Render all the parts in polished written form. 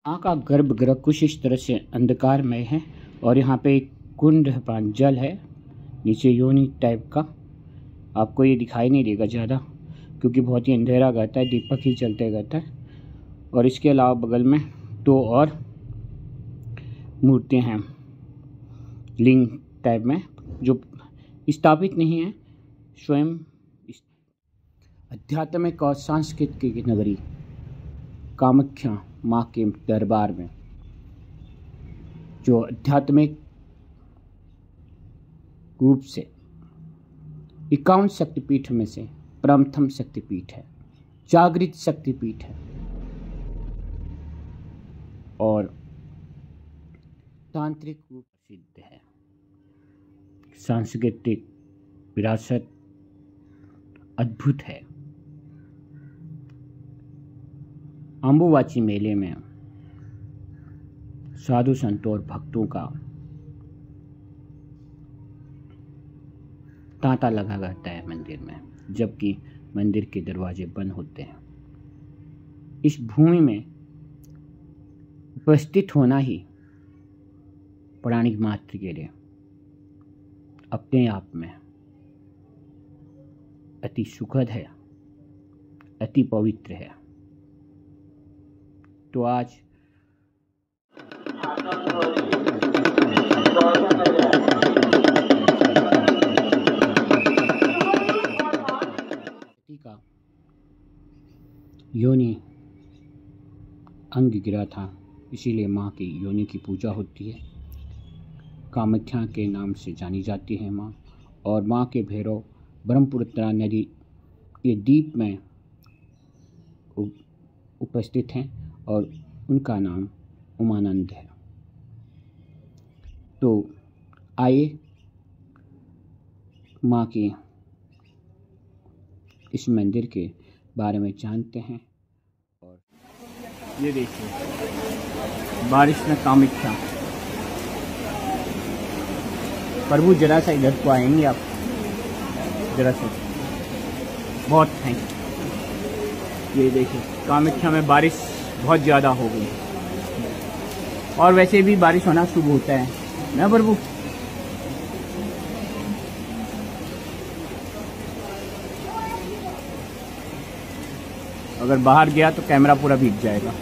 यहाँ का गर्भगृह कुछ इस तरह से अंधकारमय है और यहाँ पे एक कुंड जल है, नीचे योनि टाइप का। आपको ये दिखाई नहीं देगा ज़्यादा क्योंकि बहुत ही अंधेरा रहता है, दीपक ही चलते रहता है। और इसके अलावा बगल में दो और मूर्तियाँ हैं लिंग टाइप में, जो स्थापित नहीं है, स्वयं आध्यात्मिक और सांस्कृतिक की नगरी कामाख्या माँ के दरबार में, जो आध्यात्मिक रूप से 51 शक्तिपीठ में से प्रथम शक्तिपीठ है, जागृत शक्तिपीठ है और तांत्रिक रूप प्रसिद्ध है। सांस्कृतिक विरासत अद्भुत है। अंबुबाची मेले में साधु संतों और भक्तों का तांता लगा रहता है मंदिर में, जबकि मंदिर के दरवाजे बंद होते हैं। इस भूमि में उपस्थित होना ही प्राणी मात्र के लिए अपने आप में अति सुखद है, अति पवित्र है। तो आज का योनि अंग गिरा था, इसीलिए माँ की योनि की पूजा होती है। कामाख्या के नाम से जानी जाती है माँ, और माँ के भैरव ब्रह्मपुत्र नदी के द्वीप में उपस्थित हैं और उनका नाम उमानंद है। तो आइए माँ की इस मंदिर के बारे में जानते हैं। और ये देखिए बारिश में कामाख्या। प्रभु जरा सा इधर को आएंगे आप, जरा सा, बहुत थैंक यू। ये देखिए कामाख्या में बारिश बहुत ज़्यादा हो गई, और वैसे भी बारिश होना शुरू होता है ना प्रभु। अगर बाहर गया तो कैमरा पूरा भीग जाएगा।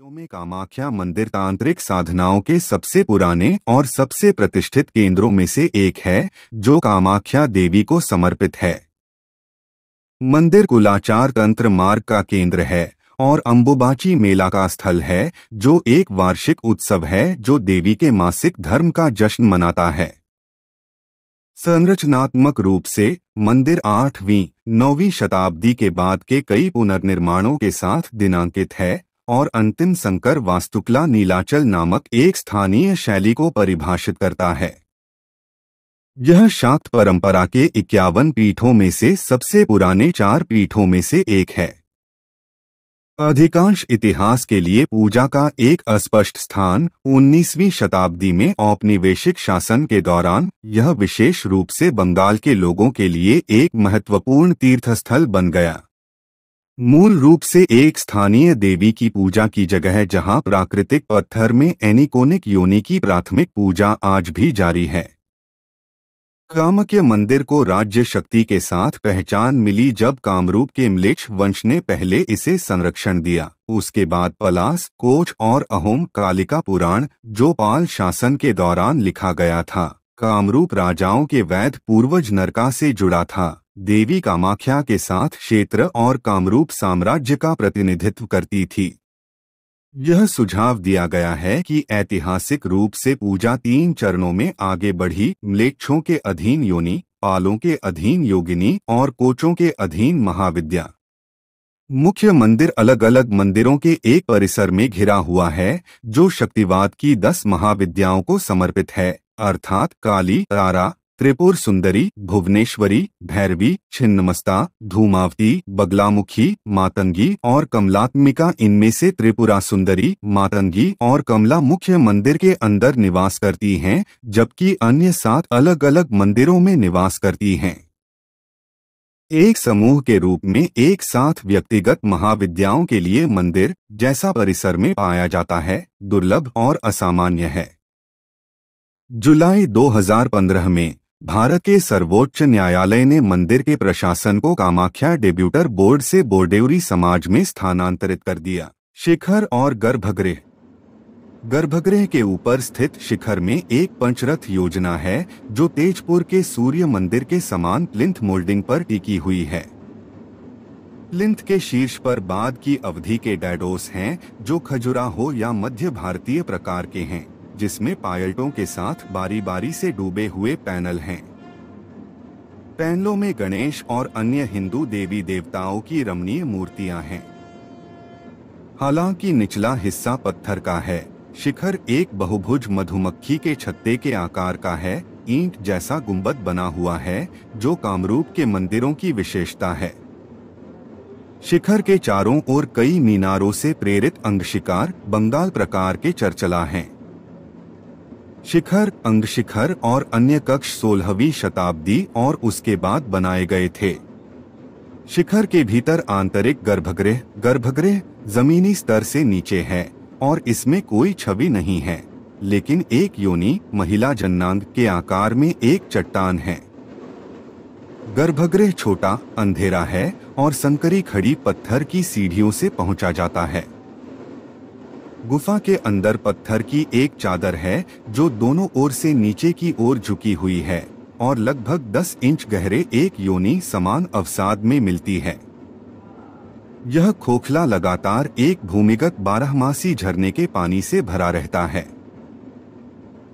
में कामाख्या मंदिर तांत्रिक साधनाओं के सबसे पुराने और सबसे प्रतिष्ठित केंद्रों में से एक है, जो कामाख्या देवी को समर्पित है। मंदिर कुलाचार तंत्र मार्ग का केंद्र है और अंबुबाची मेला का स्थल है, जो एक वार्षिक उत्सव है जो देवी के मासिक धर्म का जश्न मनाता है। संरचनात्मक रूप से मंदिर 8वीं-9वीं शताब्दी के बाद के कई पुनर्निर्माणों के साथ दिनांकित है और अंतिम संकर वास्तुकला नीलाचल नामक एक स्थानीय शैली को परिभाषित करता है। यह शाक्त परंपरा के 51 पीठों में से सबसे पुराने 4 पीठों में से एक है। अधिकांश इतिहास के लिए पूजा का एक अस्पष्ट स्थान 19वीं शताब्दी में औपनिवेशिक शासन के दौरान यह विशेष रूप से बंगाल के लोगों के लिए एक महत्वपूर्ण तीर्थस्थल बन गया। मूल रूप से एक स्थानीय देवी की पूजा की जगह, जहां प्राकृतिक पत्थर में एनीकोनिक योनि की प्राथमिक पूजा आज भी जारी है। कामाख्या मंदिर को राज्य शक्ति के साथ पहचान मिली जब कामरूप के म्लेच्छ वंश ने पहले इसे संरक्षण दिया। उसके बाद पलास, कोच और अहोम कालिका पुराण, जो पाल शासन के दौरान लिखा गया था, कामरूप राजाओं के वैध पूर्वज नरका से जुड़ा था। देवी कामाख्या के साथ क्षेत्र और कामरूप साम्राज्य का प्रतिनिधित्व करती थी। यह सुझाव दिया गया है कि ऐतिहासिक रूप से पूजा 3 चरणों में आगे बढ़ी। म्लेच्छों के अधीन योनि, पालों के अधीन योगिनी और कोचों के अधीन महाविद्या। मुख्य मंदिर अलग अलग मंदिरों के एक परिसर में घिरा हुआ है, जो शक्तिवाद की 10 महाविद्याओं को समर्पित है, अर्थात काली, तारा, त्रिपुर सुंदरी, भुवनेश्वरी, भैरवी, छिन्नमस्ता, धूमावती, बगलामुखी, मातंगी और कमलात्मिका। इनमें से त्रिपुरा सुंदरी, मातंगी और कमला मुख्य मंदिर के अंदर निवास करती हैं, जबकि अन्य 7 अलग अलग मंदिरों में निवास करती हैं। एक समूह के रूप में एक साथ व्यक्तिगत महाविद्याओं के लिए मंदिर जैसा परिसर में पाया जाता है, दुर्लभ और असामान्य है। जुलाई 2015 में भारत के सर्वोच्च न्यायालय ने मंदिर के प्रशासन को कामाख्या डेब्यूटर बोर्ड से बोर्डेउरी समाज में स्थानांतरित कर दिया। शिखर और गर्भगृह। गर्भगृह के ऊपर स्थित शिखर में एक पंचरथ योजना है जो तेजपुर के सूर्य मंदिर के समान प्लिंथ मोल्डिंग पर टिकी हुई है। प्लिंथ के शीर्ष पर बाद की अवधि के डैडोस हैं जो खजुराहो या मध्य भारतीय प्रकार के हैं, जिसमें पायलटों के साथ बारी बारी से डूबे हुए पैनल हैं। पैनलों में गणेश और अन्य हिंदू देवी देवताओं की रमणीय मूर्तियां हैं। हालांकि निचला हिस्सा पत्थर का है। शिखर एक बहुभुज मधुमक्खी के छत्ते के आकार का है, ईंट जैसा गुंबद बना हुआ है जो कामरूप के मंदिरों की विशेषता है। शिखर के चारों ओर कई मीनारों से प्रेरित अंगशिकार बंगाल प्रकार के चर्चला हैं। शिखर, अंगशिखर और अन्य कक्ष 16वीं शताब्दी और उसके बाद बनाए गए थे। शिखर के भीतर आंतरिक गर्भगृह जमीनी स्तर से नीचे है और इसमें कोई छवि नहीं है, लेकिन एक योनि महिला जन्नांग के आकार में एक चट्टान है। गर्भगृह छोटा, अंधेरा है और संकरी खड़ी पत्थर की सीढ़ियों से पहुंचा जाता है। गुफा के अंदर पत्थर की एक चादर है जो दोनों ओर से नीचे की ओर झुकी हुई है और लगभग 10 इंच गहरे एक योनि समान अवसाद में मिलती है। यह खोखला लगातार एक भूमिगत 12मासी झरने के पानी से भरा रहता है।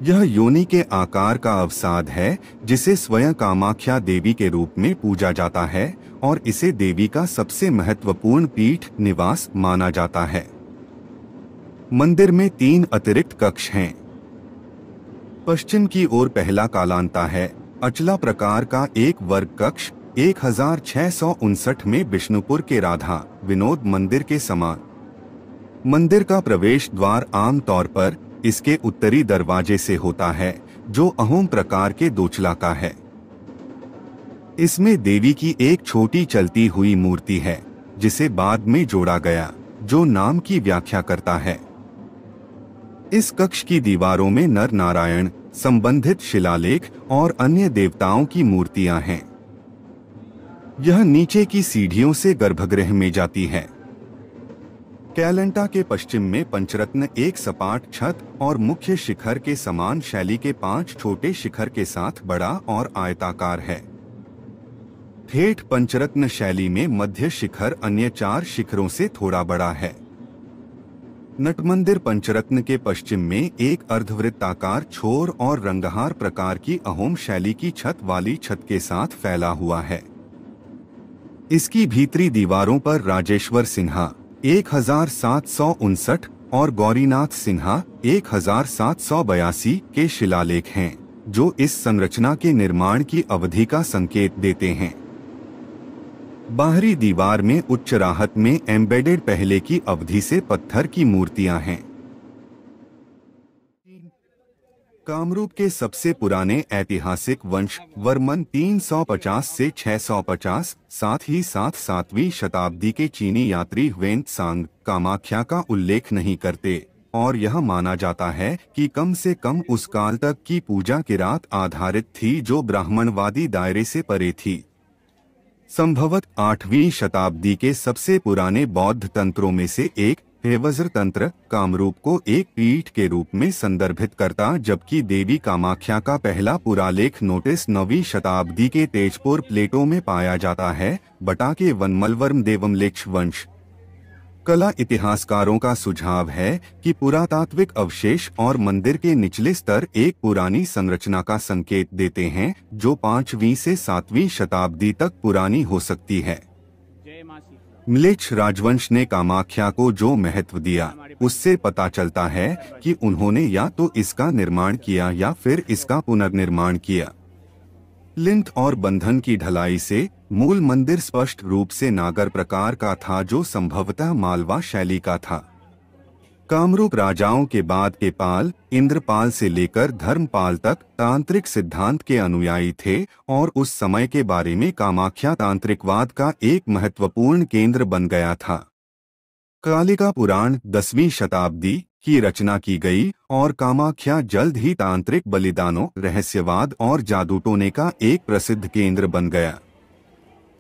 यह योनि के आकार का अवसाद है जिसे स्वयं कामाख्या देवी के रूप में पूजा जाता है और इसे देवी का सबसे महत्वपूर्ण पीठ निवास माना जाता है। मंदिर में 3 अतिरिक्त कक्ष हैं। पश्चिम की ओर पहला कालांता है, अचला प्रकार का एक वर्ग कक्ष 1659 में विष्णुपुर के राधा विनोद मंदिर के समान। मंदिर का प्रवेश द्वार आम तौर पर इसके उत्तरी दरवाजे से होता है जो अहोम प्रकार के दोचला का है। इसमें देवी की एक छोटी चलती हुई मूर्ति है जिसे बाद में जोड़ा गया, जो नाम की व्याख्या करता है। इस कक्ष की दीवारों में नर नारायण संबंधित शिलालेख और अन्य देवताओं की मूर्तियां हैं। यह नीचे की सीढ़ियों से गर्भगृह में जाती है। कैलंटा के पश्चिम में पंचरत्न एक सपाट छत और मुख्य शिखर के समान शैली के 5 छोटे शिखर के साथ बड़ा और आयताकार है। ठेठ पंचरत्न शैली में मध्य शिखर अन्य 4 शिखरों से थोड़ा बड़ा है। नटमंदिर पंचरत्न के पश्चिम में एक अर्धवृत्ताकार छोर और रंगहार प्रकार की अहोम शैली की छत वाली छत के साथ फैला हुआ है। इसकी भीतरी दीवारों पर राजेश्वर सिन्हा 1759 और गौरीनाथ सिन्हा 1782 के शिलालेख हैं, जो इस संरचना के निर्माण की अवधि का संकेत देते हैं। बाहरी दीवार में उच्च राहत में एम्बेडेड पहले की अवधि से पत्थर की मूर्तियां हैं। कामरूप के सबसे पुराने ऐतिहासिक वंश वर्मन 350 से 650, साथ ही साथ 7वीं शताब्दी के चीनी यात्री ह्वेन त्सांग कामाख्या का उल्लेख नहीं करते और यह माना जाता है कि कम से कम उस काल तक की पूजा किरात आधारित थी जो ब्राह्मणवादी दायरे से परे थी। संभवतः 8वीं शताब्दी के सबसे पुराने बौद्ध तंत्रों में से एक हेवज्र तंत्र कामरूप को एक पीठ के रूप में संदर्भित करता, जबकि देवी कामाख्या का पहला पुरालेख नोटिस 9वीं शताब्दी के तेजपुर प्लेटो में पाया जाता है। बटा के वनमलवर्म देवमलेक्ष वंश। कला इतिहासकारों का सुझाव है कि पुरातात्विक अवशेष और मंदिर के निचले स्तर एक पुरानी संरचना का संकेत देते हैं जो 5वीं से 7वीं शताब्दी तक पुरानी हो सकती है। म्लेच्छ राजवंश ने कामाख्या को जो महत्व दिया उससे पता चलता है कि उन्होंने या तो इसका निर्माण किया या फिर इसका पुनर्निर्माण किया। लिंथ और बंधन की ढलाई से मूल मंदिर स्पष्ट रूप से नागर प्रकार का था जो संभवतः मालवा शैली का था। कामरूप राजाओं के बाद के पाल, इंद्रपाल से लेकर धर्मपाल तक तांत्रिक सिद्धांत के अनुयायी थे और उस समय के बारे में कामाख्या तांत्रिकवाद का एक महत्वपूर्ण केंद्र बन गया था। कालिका पुराण 10वीं शताब्दी की रचना की गई और कामाख्या जल्द ही तांत्रिक बलिदानों, रहस्यवाद और जादूटोने का एक प्रसिद्ध केंद्र बन गया।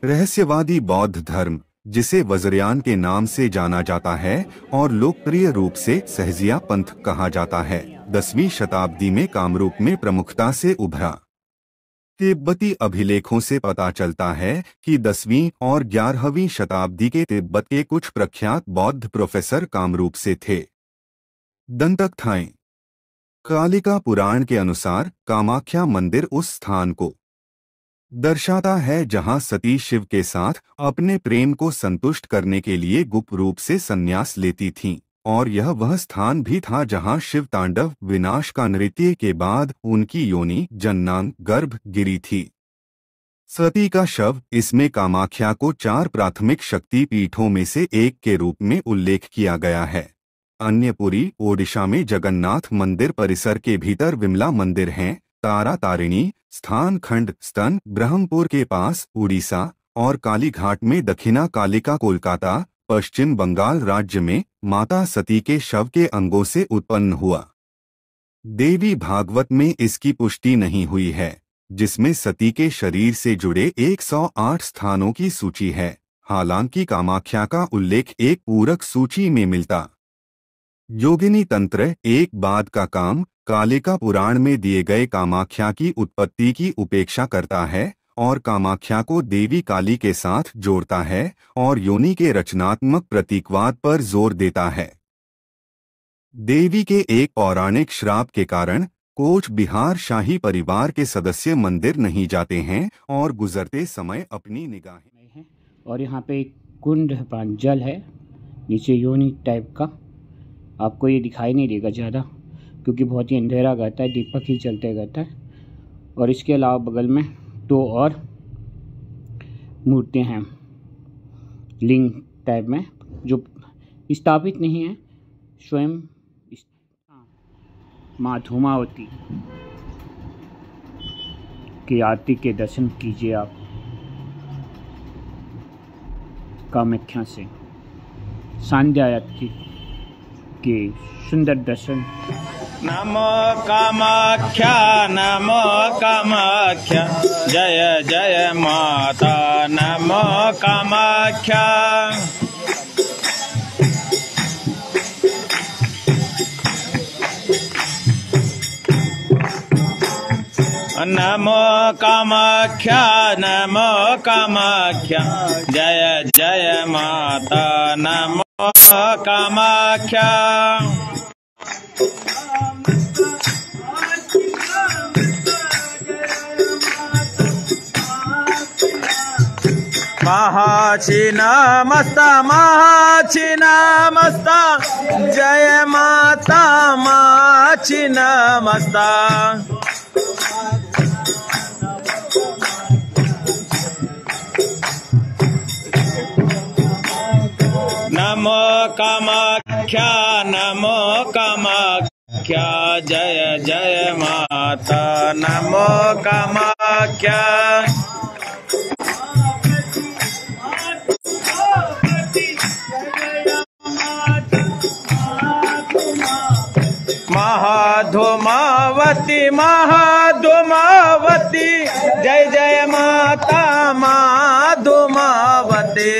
रहस्यवादी बौद्ध धर्म, जिसे वज्रयान के नाम से जाना जाता है और लोकप्रिय रूप से सहजिया पंथ कहा जाता है, 10वीं शताब्दी में कामरूप में प्रमुखता से उभरा। तिब्बती अभिलेखों से पता चलता है कि 10वीं और 11वीं शताब्दी के तिब्बत के कुछ प्रख्यात बौद्ध प्रोफेसर कामरूप से थे। दंतकथाएं। कालिका पुराण के अनुसार कामाख्या मंदिर उस स्थान को दर्शाता है जहां सती शिव के साथ अपने प्रेम को संतुष्ट करने के लिए गुप्त रूप से संन्यास लेती थीं, और यह वह स्थान भी था जहां शिव तांडव विनाश का नृत्य के बाद उनकी योनि जन्नांग गर्भ गिरी थी। सती का शव, इसमें कामाख्या को 4 प्राथमिक शक्ति पीठों में से एक के रूप में उल्लेख किया गया है। अन्यपुरी, ओडिशा में जगन्नाथ मंदिर परिसर के भीतर विमला मंदिर हैं। तारा तारिणी स्थान खंड स्तन ब्रह्मपुर के पास उड़ीसा और कालीघाट में दक्षिणा कालिका कोलकाता पश्चिम बंगाल राज्य में माता सती के शव के अंगों से उत्पन्न हुआ। देवी भागवत में इसकी पुष्टि नहीं हुई है, जिसमें सती के शरीर से जुड़े 108 स्थानों की सूची है। हालांकि कामाख्या का उल्लेख एक पूरक सूची में मिलता। योगिनी तंत्र एक बाद का काम कालिका पुराण में दिए गए कामाख्या की उत्पत्ति की उपेक्षा करता है और कामाख्या को देवी काली के साथ जोड़ता है और योनि के रचनात्मक प्रतीकवाद पर जोर देता है। देवी के एक पौराणिक श्राप के कारण कोच बिहार शाही परिवार के सदस्य मंदिर नहीं जाते हैं और गुजरते समय अपनी निगाहें। और यहाँ पे एक कुंड जल है, नीचे योनि टाइप का। आपको ये दिखाई नहीं देगा ज़्यादा क्योंकि बहुत ही अंधेरा रहता है, दीपक ही चलते रहता है। और इसके अलावा बगल में 2 और मूर्तियाँ हैं लिंग टाइप में, जो स्थापित नहीं है। स्वयं माँ धूमावती की आरती के दर्शन कीजिए आप कामाख्या से। सांध्या आरती के सुंदर दर्शन। नमो कामाख्या नमो कामाख्या, जय जय माता नमो कामाख्या। नमो कामाख्या नमो कामाख्या, जय जय माता नमो कामाख्या। महाछिन्नमस्ता महाछिन्नमस्ता, जय माता माँ छिन्नमस्ता। नमो कामाख्या नमो कामाख्या, जय जय माता नमो कामाख्या। महाधूमावती महाधूमावती, जय जय माता महाधूमावती।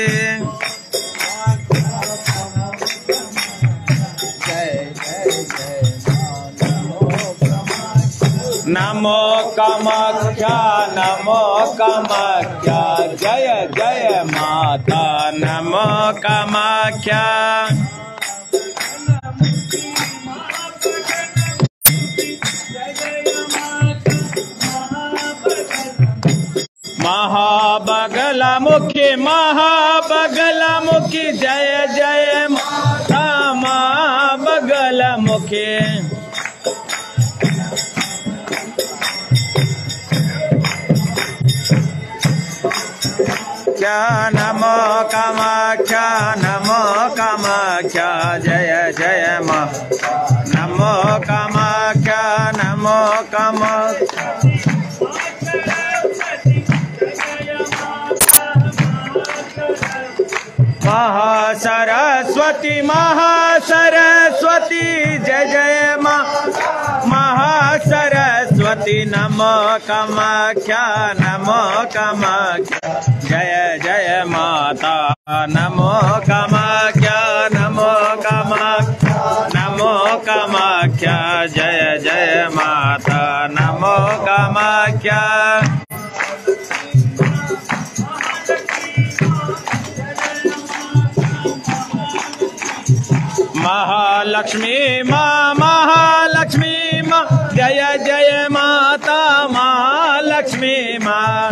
नमो कामाख्या नमो कामाख्या, जय जय माता नमो कामाख्या। महाबगलामुखी महाबगलामुखी, जय जय माता महाबगलामुखी। कामाख्या नमो कामाख्या नमो कामाख्या जय जय मां नमो कामाख्या नमो कामाख्या महासरस्वती महासरस्वती जय जय मां महासरस्वती नमो कामाख्या नमो कामाख्या जय जय माता नमो कामाख्या नमो कामाख्या नमो कामाख्या जय जय माता नमो कामाख्या महालक्ष्मी माँ महालक्ष्मी माँ जय जय माता महालक्ष्मी माँ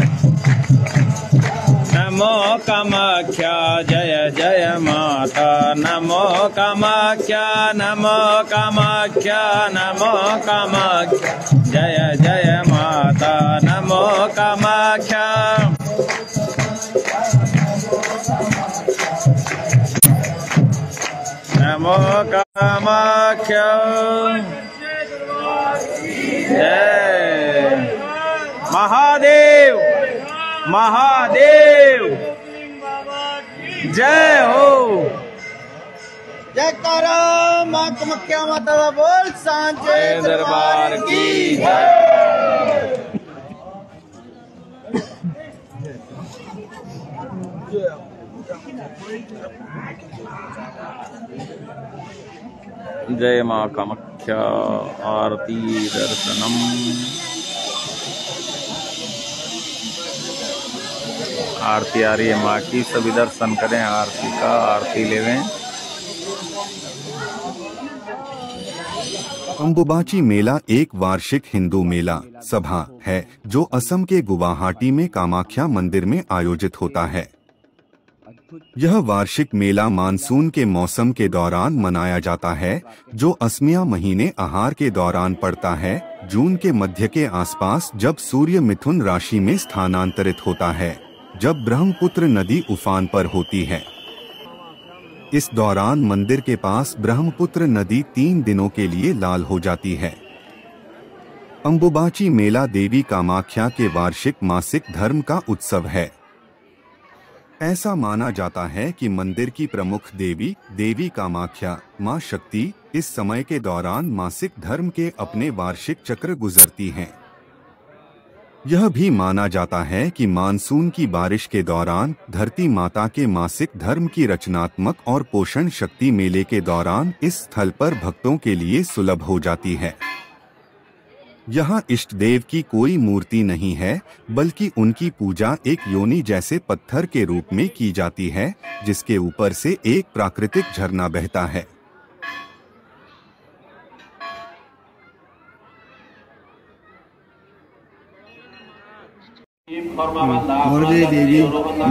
नमो कामाख्या जय जय माता नमो कामाख्या नमो कामाख्या नमो कामाख्या जय जय माता नमो कामाख्या नमो कामाख्या जय महादेव महादेव जय हो जयकारा मां कामाख्या माता दा बोल सांचे दरबार की जय मां कामाख्या आरती दर्शनम आरती आ रही है माँ की सभी दर्शन करें आरती का आरती लेवें अम्बुबाची मेला एक वार्षिक हिंदू मेला सभा है जो असम के गुवाहाटी में कामाख्या मंदिर में आयोजित होता है। यह वार्षिक मेला मानसून के मौसम के दौरान मनाया जाता है जो असमिया महीने आहार के दौरान पड़ता है जून के मध्य के आसपास जब सूर्य मिथुन राशि में स्थानांतरित होता है जब ब्रह्मपुत्र नदी उफान पर होती है। इस दौरान मंदिर के पास ब्रह्मपुत्र नदी 3 दिनों के लिए लाल हो जाती है। अम्बुबाची मेला देवी कामाख्या के वार्षिक मासिक धर्म का उत्सव है। ऐसा माना जाता है कि मंदिर की प्रमुख देवी देवी कामाख्या मां शक्ति इस समय के दौरान मासिक धर्म के अपने वार्षिक चक्र गुजरती हैं। यह भी माना जाता है कि मानसून की बारिश के दौरान धरती माता के मासिक धर्म की रचनात्मक और पोषण शक्ति मेले के दौरान इस स्थल पर भक्तों के लिए सुलभ हो जाती है। यहाँ इष्ट देव की कोई मूर्ति नहीं है बल्कि उनकी पूजा एक योनि जैसे पत्थर के रूप में की जाती है जिसके ऊपर से एक प्राकृतिक झरना बहता है। वरदे देवी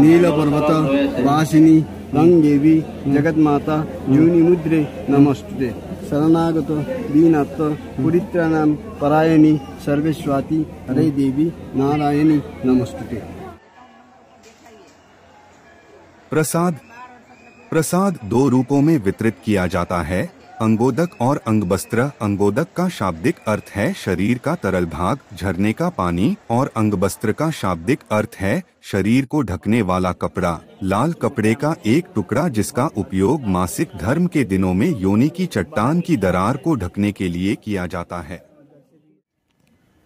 नील पर्वत वासिनी रंग देवी जगत माता योनि मुद्रे नमस्ते शरणागत दीनाथ पुरित्राणाम परायणी सर्वेश्वाती हरे देवी नारायणी नमस्ते। प्रसाद 2 रूपों में वितरित किया जाता है, अंगोदक और अंगबस्त्र। अंगोदक का शाब्दिक अर्थ है शरीर का तरल भाग, झरने का पानी, और अंगबस्त्र का शाब्दिक अर्थ है शरीर को ढकने वाला कपड़ा, लाल कपड़े का एक टुकड़ा जिसका उपयोग मासिक धर्म के दिनों में योनि की चट्टान की दरार को ढकने के लिए किया जाता है।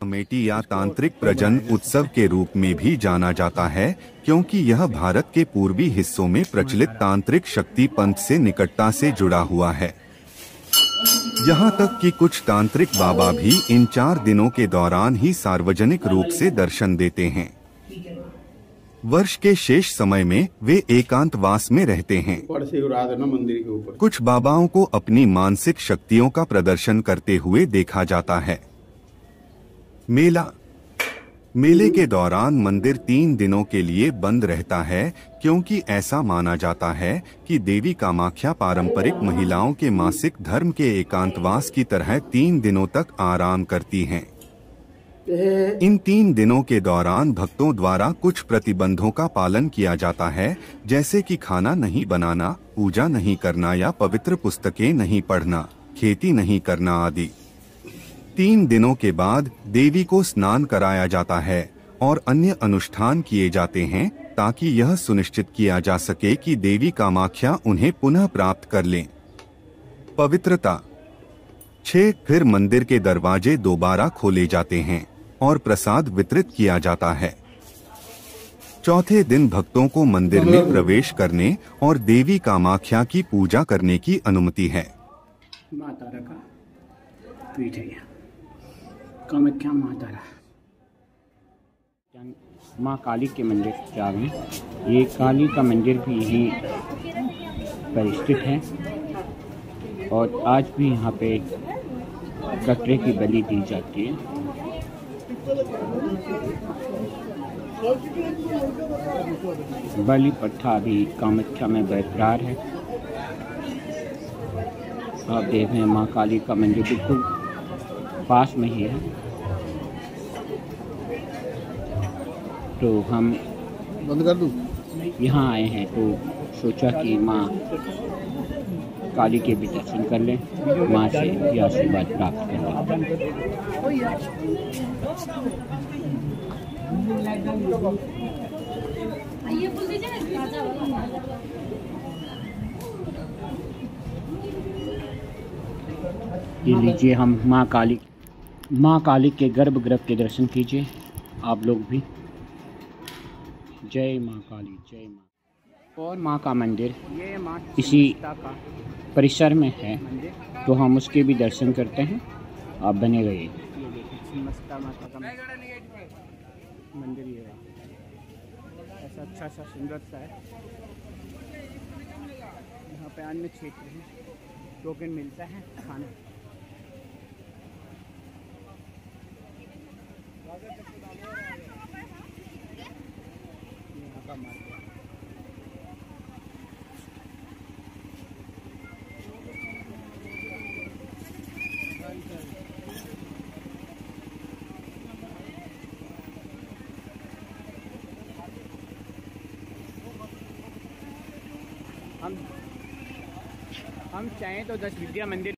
अमेठी या तांत्रिक प्रजनन उत्सव के रूप में भी जाना जाता है क्योंकि यह भारत के पूर्वी हिस्सों में प्रचलित तांत्रिक शक्ति पंथ से निकटता से जुड़ा हुआ है। यहाँ तक कि कुछ तांत्रिक बाबा भी इन 4 दिनों के दौरान ही सार्वजनिक रूप से दर्शन देते हैं। वर्ष के शेष समय में वे एकांतवास में रहते हैं। कुछ बाबाओं को अपनी मानसिक शक्तियों का प्रदर्शन करते हुए देखा जाता है। मेले के दौरान मंदिर 3 दिनों के लिए बंद रहता है क्योंकि ऐसा माना जाता है कि देवी कामाख्या पारंपरिक महिलाओं के मासिक धर्म के एकांतवास की तरह 3 दिनों तक आराम करती हैं। इन 3 दिनों के दौरान भक्तों द्वारा कुछ प्रतिबंधों का पालन किया जाता है, जैसे कि खाना नहीं बनाना, पूजा नहीं करना या पवित्र पुस्तकें नहीं पढ़ना, खेती नहीं करना आदि। 3 दिनों के बाद देवी को स्नान कराया जाता है और अन्य अनुष्ठान किए जाते हैं ताकि यह सुनिश्चित किया जा सके कि देवी कामाख्या उन्हें पुनः प्राप्त कर लें। पवित्रता 6 फिर मंदिर के दरवाजे दोबारा खोले जाते हैं और प्रसाद वितरित किया जाता है। चौथे दिन भक्तों को मंदिर में प्रवेश करने और देवी कामाख्या की पूजा करने की अनुमति है। माँ तारा का पीठ है, कामाख्या माँ तारा। माँ काली के मंदिर जा रहे हैं। ये काली का मंदिर भी यहीं पर स्थित है और आज भी यहाँ पे कटरे की बलि दी जाती है। बलि प्रथा भी कामाख्या में बरकरार है। आप देख रहे हैं माँ काली का मंदिर बिल्कुल पास में ही है। तो हम बंद कर दूं? यहाँ आए हैं तो सोचा कि माँ काली के भी दर्शन कर लें, माँ से भी आशीर्वाद प्राप्त कर लें। ये लीजिए, हम माँ काली के गर्भगृह के दर्शन कीजिए आप लोग भी। जय माँ काली, जय माँ। और माँ का मंदिर इसी परिसर में है तो हम उसके भी दर्शन करते हैं। आप बने रहिए। माता का मंदिर ये है, ऐसा अच्छा सा सुंदर सा है। यहाँ पे अन्य क्षेत्र है, टोकन मिलता है खाना। यहाँ का मार्केट हम चाहें तो 10 विद्या मंदिर